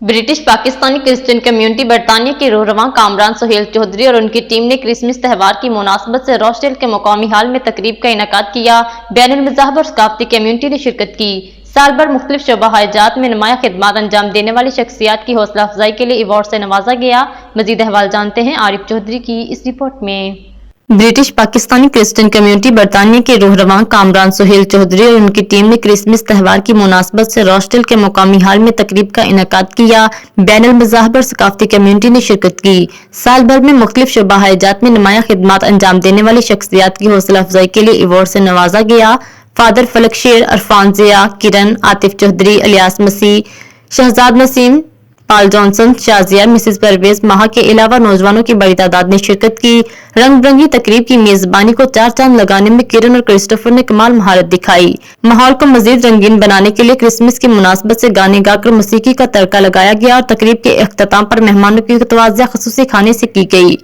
British Pakistani Christian community बरतानिया के रोहरवा कामरान सुहेल चौधरी और उनकी टीम ने क्रिसमस त्यौहार की मुनासबत से रोस्टेल के मुकामी हाल में तकरीब का इनेकाद किया। बैनुल मज़ाहब और सकाफती कम्युनिटी ने शिरकत की। साल भर मुख्तलिफ शोबा-ए-जात में नुमाया खिदमात अंजाम देने वाली शख्सियात की हौसला अफजाई के लिए अवार्ड से नवाजा गया। मजीद अहवाल जानते हैं आरिफ चौधरी की इस रिपोर्ट में। ब्रिटिश पाकिस्तानी क्रिश्चियन कम्युनिटी बरतानिया के रोहरवा कामरान सुहेल चौधरी और उनकी टीम ने क्रिसमस त्यौहार की मुनासबत से रोस्टेल के मुकामी हाल में तकरीब का इनेकाद किया। बैनुल मज़ाहब और सकाफती कम्युनिटी ने शिरकत की। साल भर में मुख्तलिफ शोबा-ए-जात में नुमाया खिदमात अंजाम देने वाली शख्सियात की हौसला अफजाई के लिए अवार्ड से नवाजा गया। फादर फलक शेर, अरफान जिया, किरण, आतिफ चौधरी, अलियास मसीह, शहजाद नसीम, पाल जॉनसन, शाजिया, मिसेस परवेज माह के अलावा नौजवानों की बड़ी तादाद ने शिरकत की। रंग बिरंगी तकरीब की मेजबानी को चार चांद लगाने में किरण और क्रिस्टोफर ने कमाल महारत दिखाई। माहौल को मजीद रंगीन बनाने के लिए क्रिसमस की मुनासबत से गाने गाकर मौसीकी का तड़का लगाया गया और तकरीब के इख्तिताम पर मेहमानों की तवज्जो खुसूसी खाने से की गई।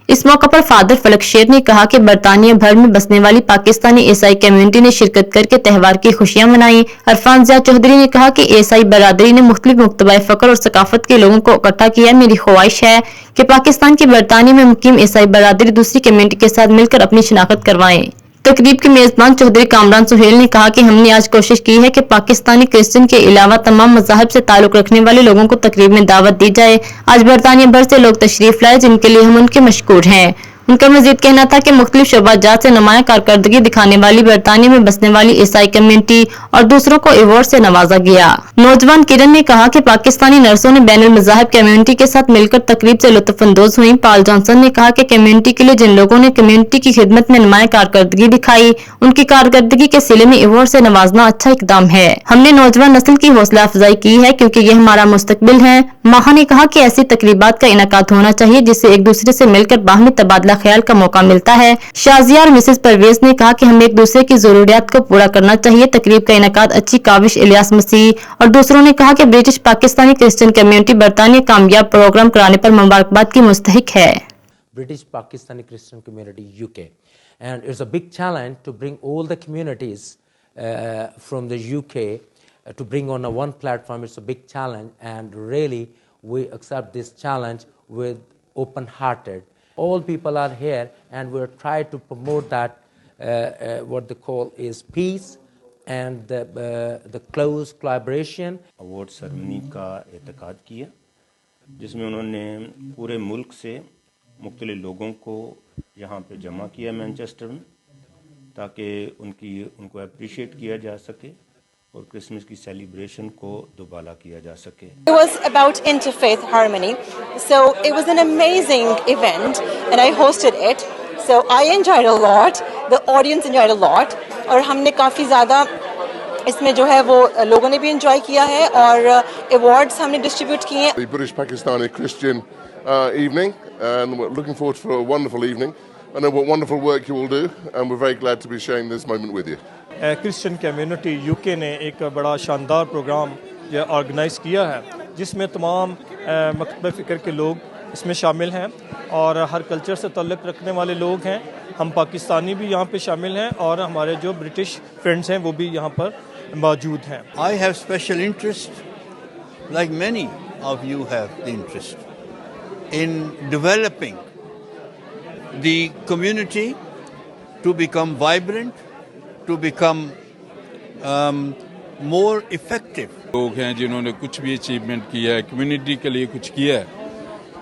इस मौके पर फादर फलक शेर ने कहा कि बरतानिया भर में बसने वाली पाकिस्तानी ईसाई कम्युनिटी ने शिरकत करके त्यौहार की खुशियां मनाई। अरफान जिया चौधरी ने कहा कि ईसाई बरादरी ने मुख्तलिफ मुक्तबाए फक्र और सकाफत के लोगों को इकट्ठा किया। मेरी ख्वाहिश है कि पाकिस्तान की बरतानिया में मुकीम ईसाई बरादरी दूसरी कम्युनिटी के साथ मिलकर अपनी शिनाख्त करवाएं। तकरीब के मेजबान चौधरी कामरान सुहेल ने कहा कि हमने आज कोशिश की है कि पाकिस्तानी क्रिश्चियन के अलावा तमाम मज़ाहब से ताल्लुक रखने वाले लोगों को तकरीब में दावत दी जाए। आज बरतानिया भर से लोग तशरीफ लाए जिनके लिए हम उनके मशकूर हैं। उनका मजीद कहना था कि मुख्तलिफ शोबा-जात से नुमाया कारकर्दगी दिखाने वाली बरतानिया में बसने वाली ईसाई कम्युनिटी और दूसरों को अवार्ड से नवाजा गया। नौजवान किरण ने कहा कि पाकिस्तानी नर्सों ने बैनुल मज़ाहब कम्युनिटी के साथ मिलकर तकरीब से लुत्फअंदोज हुई। पाल जॉनसन ने कहा कि कम्युनिटी के लिए जिन लोगों ने कम्युनिटी की खिदमत में नुमाया कारकर्दगी दिखाई उनकी कारकर्दगी के सिले में अवार्ड से नवाजना अच्छा इकदाम है। हमने नौजवान नस्ल की हौसला अफजाई की है क्योंकि ये हमारा मुस्तकबिल है। माह ने कहा कि ऐसी तकरीबात का इनेकाद होना चाहिए जिससे एक दूसरे से मिलकर बाहमी तबादला ख्याल का मौका मिलता है। शाजिया और मिसेस परवेज ने कहा कि हमें एक दूसरे की जरूरियात को पूरा करना चाहिए। तकरीब का इनेकाद अच्छी काविश अलियास मसीह और दूसरों ने कहा कि ब्रिटिश पाकिस्तानी क्रिश्चियन कम्युनिटी बरतानिया कामयाब प्रोग्राम कराने पर मुबारकबाद की मुस्तहिक है। British Pakistani Christian community UK, and it's a big challenge to bring all the communities from the UK to bring on a one platform. It's a big challenge, and really we accept this challenge with open-hearted. All people are here, and we're trying to promote that what they call is peace and the close collaboration. Award ceremony का इनेकाद किया जिसमें उन्होंने पूरे मुल्क से मुख्तलिफ लोगों को यहाँ पे जमा किया मैनचेस्टर में ताकि उनको अप्रिशिएट किया जा सके और क्रिसमस की सेलिब्रेशन को दोबारा किया जा सके। It was about interfaith harmony, so it was an amazing event and I hosted it, so I enjoyed a lot, the audience enjoyed a lot और हमने काफ़ी ज़्यादा इसमें जो है वो लोगों ने भी enjoy किया है और awards हमने distribute किए हैं। The British Pakistani Christian evening, and we're looking forward to a wonderful evening. I know what wonderful work you all do, and we're very glad to be sharing this moment with you. Christian community UK ने एक बड़ा शानदार programme organise किया है जिसमें तमाम मकतब फ़िक्र के लोग इसमें शामिल हैं और हर कल्चर से ताल्लुक़ रखने वाले लोग हैं। हम पाकिस्तानी भी यहाँ पे शामिल हैं और हमारे जो ब्रिटिश फ्रेंड्स हैं वो भी यहाँ पर मौजूद हैं। I have special interest, like many of you have the interest, in developing the community to become vibrant, to become more effective. लोग हैं जिन्होंने कुछ भी अचीवमेंट किया है, कम्युनिटी के लिए कुछ किया है,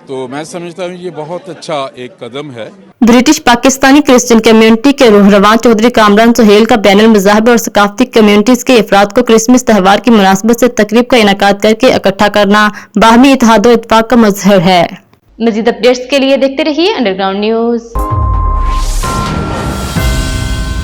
तो मैं समझता हूँ ये बहुत अच्छा एक कदम है। ब्रिटिश पाकिस्तानी क्रिश्चियन कम्युनिटी के रोहरवा चौधरी कामरान सुहेल का बैनुल मज़ाहब और सकाफती कम्युनिटीज के अफराद को क्रिसमस त्यौहार की मुनासबत से तकरीब का इनेकाद करके इकट्ठा करना बाहमी इत्तेहाद और इत्तेफाक का मजहर है। मजीद अपडेट्स के लिए देखते रहिए अंडरग्राउंड न्यूज।